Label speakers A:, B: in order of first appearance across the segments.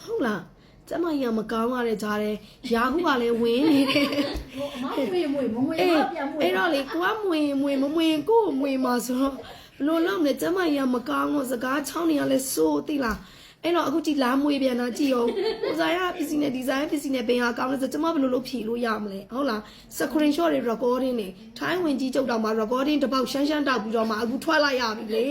A: ဟုတ်လားကျမကြီးကမကောင်းရတဲ့ကြားတယ်ရာဟုကလည်းဝင်းနေတယ်
B: အမမွေပြန်မွေ
A: အဲ့တော့လေကိုကမွေကိုမွေမှာဆိုတော့ဘလို့လုံးနဲ့ကျမကြီးကမကောင်းတော့စကားချောင်းနေရလဲစိုးသိလားအဲ့တော့အခုကြည်လာမွေပြန်တာကြည့်အောင်ကိုစားရပစ္စည်းနဲ့ဒီဇိုင်းပစ္စည်းနဲ့ပင်ဟာကောင်းလဲဆိုကျမဘယ်လိုလုပ်ဖြေလို့ရမလဲဟုတ်လား screenshot တွေ recording တွေထိုင်းဝင်ကြီးကျုပ်တော့မှာ recording တစ်ပေါက်ရှမ်းတောက်ပြီးတော့မှအခုထွက်လိုက်ရပြီလေ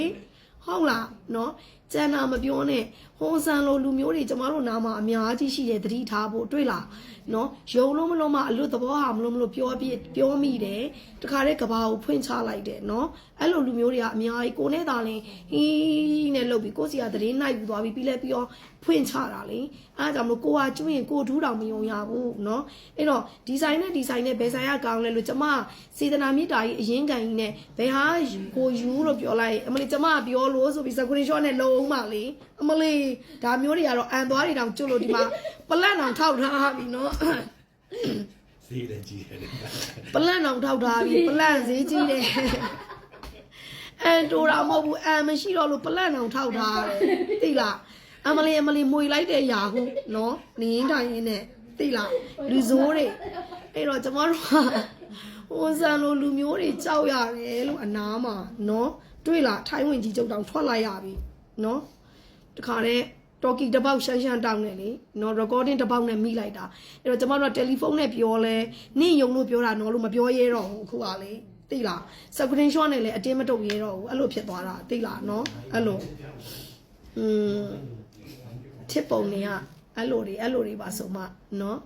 A: ဟုတ်လားနော်ကျန်တာမပြောနဲ့ဟိုဆန်လိုလူမျိုးတွေကျမတို့နားမှာအများကြီးရှိတယ်သတိထားဖို့တွေ့လားနော်ယုံလို့မလို့မအလွတ်သဘောဟာမလို့ပြောမိတယ်တခါတည်းကဘာကိုဖွင့်ချလိုက်တယ်နော်အဲ့လိုလူမျိုးတွေကအများကြီးကိုနဲ့သာလင်ဟီးနဲ့လုပ်ပြီးကိုစီကသတင်းနိုင်ပြီးသွားပြီးပြီးလဲပြီးတော့ဖွင့်ချတာလေအဲ့ဒါကြောင့်မလို့ကိုကကျွရင်ကိုထူးတောင်မယုံရဘူးနော်အဲ့တော့ဒီဇိုင်းနဲ့ဘယ်ဆိုင်ရကောင်းလဲလို့ကျမစေတနာမြတ်တာကြီးအရင်ကန်ကြီးနဲ့ဘယ်ဟာကိုယူလို့ပြောလိုက်အမလေးကျမပြောလို့ဆိုပြီးစကွရင်းရှော့နဲ့လုံးပါလေအမလေးဒါမျိုးတွေကတော့အန်သွားတွေတောင်ကျွတ်လို့ဒီမှာပလက်တောင်ထောက်ထားပြီနော်
C: ဈေးလည်းကြီးတယ်
A: ပလက်တောင်ထောက်ထားပြီပလက်ဈေးကြီးတယ်အန်တိုတာမဟုတ်ဘူးအန်မရှိတော့လို့ပလက်တောင်ထောက်ထားတယ်သိလားအမလေးမွေလိုက်တဲ့ຢာဟုနော်နင်းတိုင်းရင်းနဲ့သိလားလူစိုးတွေအဲ့တော့ကျမတို့ကဟိုဆန်လိုလူမျိုးတွေကြောက်ရတယ်လို့အနားမှာနော်တွေ့လားထိုင်းဝင်ကြီးကျုပ်တောင်ထွက်လိုက်ရပြီနော်တခါတည်းတော်ကီတစ်ပေါက်ရှမ်းတောင်းနေလေနော် recording တစ်ပေါက်နဲ့မိလိုက်တာအဲ့တော့ကျမတို့ကတယ်လီဖုန်းနဲ့ပြောလဲနင့်ယုံလို့ပြောတာနော်လို့မပြောရဲတော့ဘူးအခုကလေသိလား screen shot နဲ့လည်းအတင်းမတုတ်ရဲတော့ဘူးအဲ့လိုဖြစ်သွားတာသိလားနော်အဲ့လိုချစ်ပုံတွေကအဲ့လိုတွေပါဆိုမှနော်